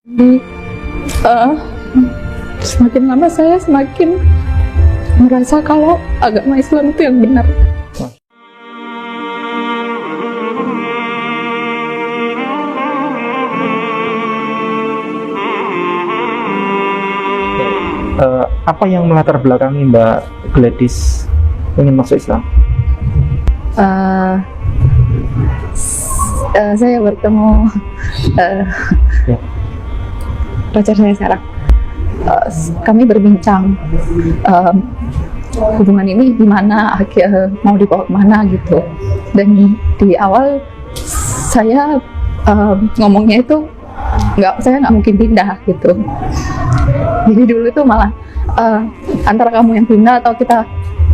Jadi, eh, semakin lama saya semakin merasa kalau agama Islam itu yang benar. Apa yang melatar belakangi Mbak Gladys ingin masuk Islam? Saya bertemu Ya. pacar saya sekarang. Kami berbincang hubungan ini gimana, mau dibawa kemana gitu. Dan di awal saya ngomongnya itu saya nggak mungkin pindah gitu. Jadi dulu itu malah antara kamu yang pindah atau kita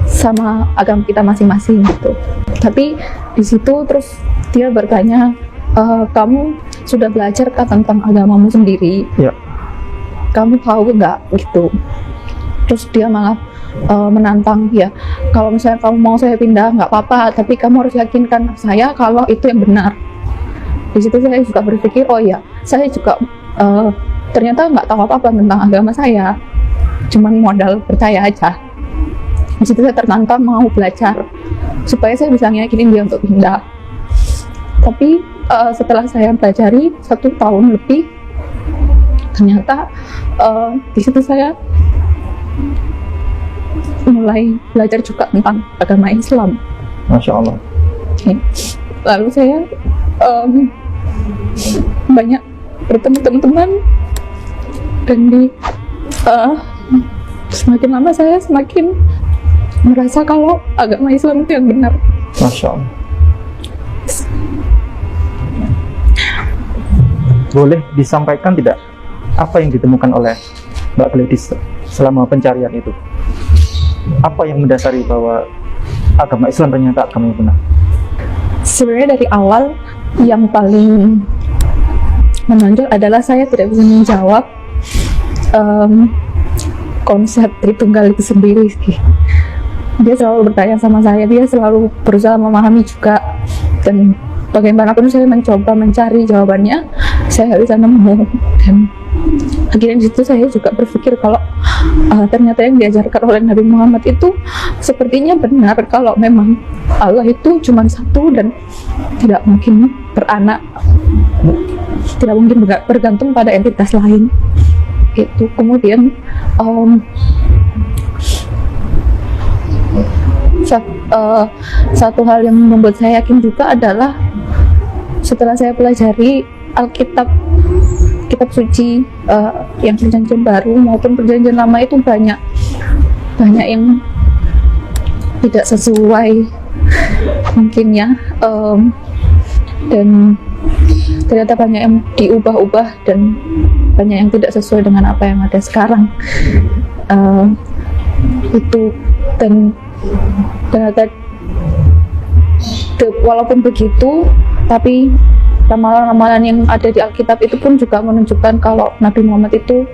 sama agama kita masing-masing gitu. Tapi di situ terus dia bertanya, kamu sudah belajar kah tentang agamamu sendiri? Ya. Kamu tahu nggak gitu? Terus dia malah menantang, ya kalau misalnya kamu mau saya pindah nggak apa-apa, tapi kamu harus yakinkan saya kalau itu yang benar. Di situ saya juga berpikir, oh ya, saya juga ternyata nggak tahu apa-apa tentang agama saya, cuman modal percaya aja. Di situ saya tertantang mau belajar supaya saya bisa yakinin dia untuk pindah. Tapi setelah saya pelajari 1 tahun lebih, ternyata di situ saya mulai belajar juga tentang agama Islam. Masya Allah. Oke. Lalu saya banyak bertemu teman-teman, dan semakin lama saya semakin merasa kalau agama Islam itu yang benar. Masya Allah. Boleh disampaikan tidak apa yang ditemukan oleh Mbak Gladys selama pencarian itu? Apa yang mendasari bahwa agama Islam ternyata agama yang benar? Sebenarnya dari awal yang paling menonjol adalah saya tidak bisa menjawab konsep Tritunggal itu sendiri sih. Dia selalu bertanya sama saya, dia selalu berusaha memahami juga, dan bagaimanapun saya mencoba mencari jawabannya, saya nggak bisa nemu. Dan akhirnya di situ saya juga berpikir kalau ternyata yang diajarkan oleh Nabi Muhammad itu sepertinya benar, kalau memang Allah itu cuma satu dan tidak mungkin beranak, tidak mungkin bergantung pada entitas lain. Itu kemudian satu hal yang membuat saya yakin juga adalah setelah saya pelajari Alkitab, kitab suci, yang perjanjian baru maupun perjanjian lama itu banyak yang tidak sesuai mungkin ya, dan ternyata banyak yang diubah-ubah dan banyak yang tidak sesuai dengan apa yang ada sekarang. Itu, dan ternyata walaupun begitu, tapi ramalan-ramalan yang ada di Alkitab itu pun juga menunjukkan kalau Nabi Muhammad itu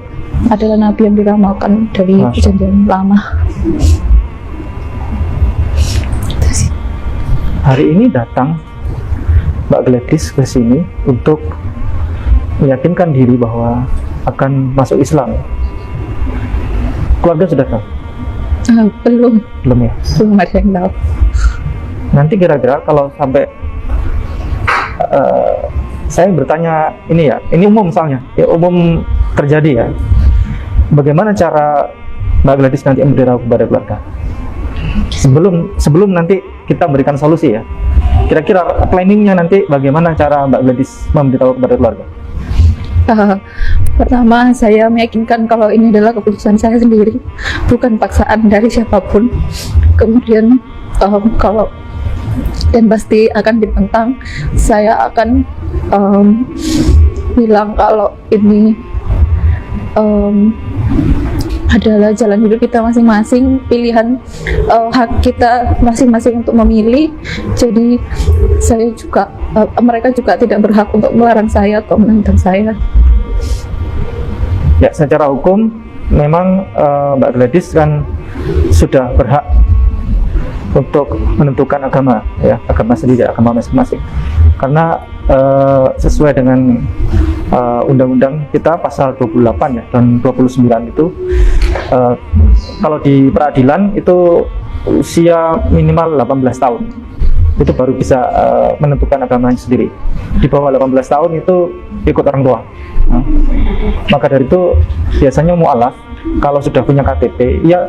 adalah Nabi yang diramalkan dari perjanjian lama. Hari ini datang Mbak Gladys ke sini untuk meyakinkan diri bahwa akan masuk Islam. Keluarga sudah tahu? Belum Belum ya? belum ada yang tahu. Nanti kira-kira kalau sampai saya bertanya ini ya, ini umum misalnya, ya umum terjadi ya. Bagaimana cara Mbak Gladys nanti memberitahu kepada keluarga? Sebelum nanti kita berikan solusi ya. Kira-kira planningnya nanti bagaimana cara Mbak Gladys memberitahu kepada keluarga? Pertama, saya meyakinkan kalau ini adalah keputusan saya sendiri, bukan paksaan dari siapapun. Kemudian kalau dan pasti akan ditentang, saya akan bilang kalau ini adalah jalan hidup kita masing-masing, pilihan hak kita masing-masing untuk memilih. Jadi saya juga mereka juga tidak berhak untuk melarang saya atau menentang saya. Ya, secara hukum memang Mbak Gladys kan sudah berhak untuk menentukan agama, ya, agama sendiri, agama masing-masing. Karena sesuai dengan undang-undang kita pasal 28 ya dan 29 itu kalau di peradilan itu usia minimal 18 tahun itu baru bisa menentukan agamanya sendiri. Di bawah 18 tahun itu ikut orang tua. Nah, maka dari itu biasanya mu'alaf kalau sudah punya KTP ya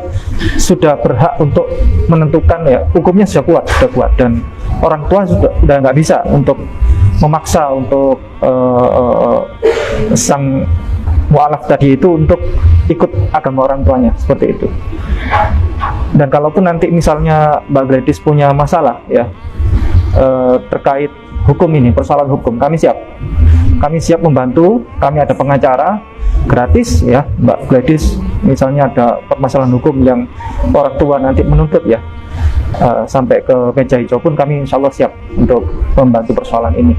sudah berhak untuk menentukan, ya hukumnya sudah kuat dan orang tua sudah nggak bisa untuk memaksa untuk sang mu'alaf tadi itu untuk ikut agama orang tuanya, seperti itu. Dan kalaupun nanti misalnya Mbak Gladys punya masalah ya terkait hukum ini, persoalan hukum, kami siap membantu. Kami ada pengacara gratis ya Mbak Gladys, misalnya ada permasalahan hukum yang orang tua nanti menuntut ya sampai ke meja hijau pun kami insya Allah siap untuk membantu persoalan ini.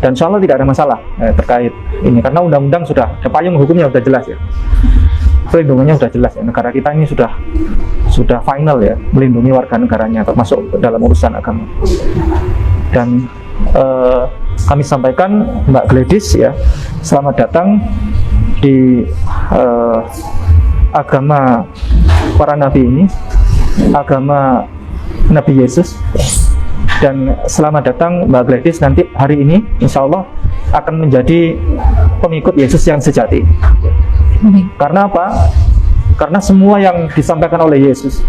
Dan insya Allah tidak ada masalah terkait ini, karena undang-undang sudah ada payung hukumnya, sudah jelas ya, perlindungannya sudah jelas ya. Negara kita ini sudah final ya, melindungi warga negaranya termasuk dalam urusan agama. Dan kami sampaikan Mbak Gladys ya, selamat datang di agama para nabi ini, agama Nabi Yesus. Dan selamat datang Mbak Gladys nanti hari ini insya Allah akan menjadi pengikut Yesus yang sejati. Karena apa? Karena semua yang disampaikan oleh Yesus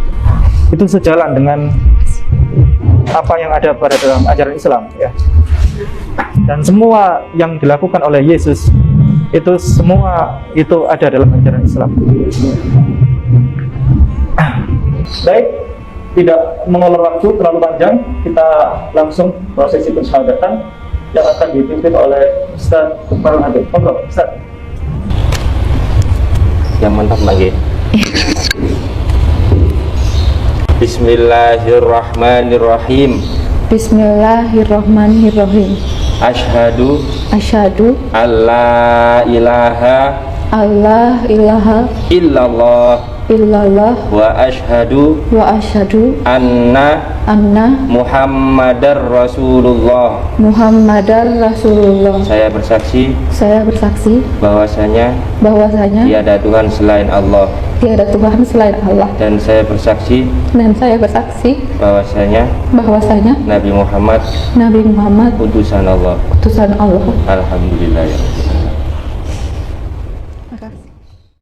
itu sejalan dengan apa yang ada pada dalam ajaran Islam ya. Dan semua yang dilakukan oleh Yesus itu semua itu ada dalam ajaran Islam. Baik, tidak mengulur waktu terlalu panjang, kita langsung prosesi pensyahadatan yang akan dipimpin oleh Ustaz Marwan Habib. Ustaz. Yang mantap lagi. Bismillahirrahmanirrahim. Bismillahirrahmanirrahim. Asyhadu Alla ilaha illallah wa asyhadu anna Muhammadar Rasulullah. Saya bersaksi bahwasanya tiada Tuhan selain Allah. Dan saya bersaksi bahwasanya Nabi Muhammad utusan Allah. Alhamdulillah ya.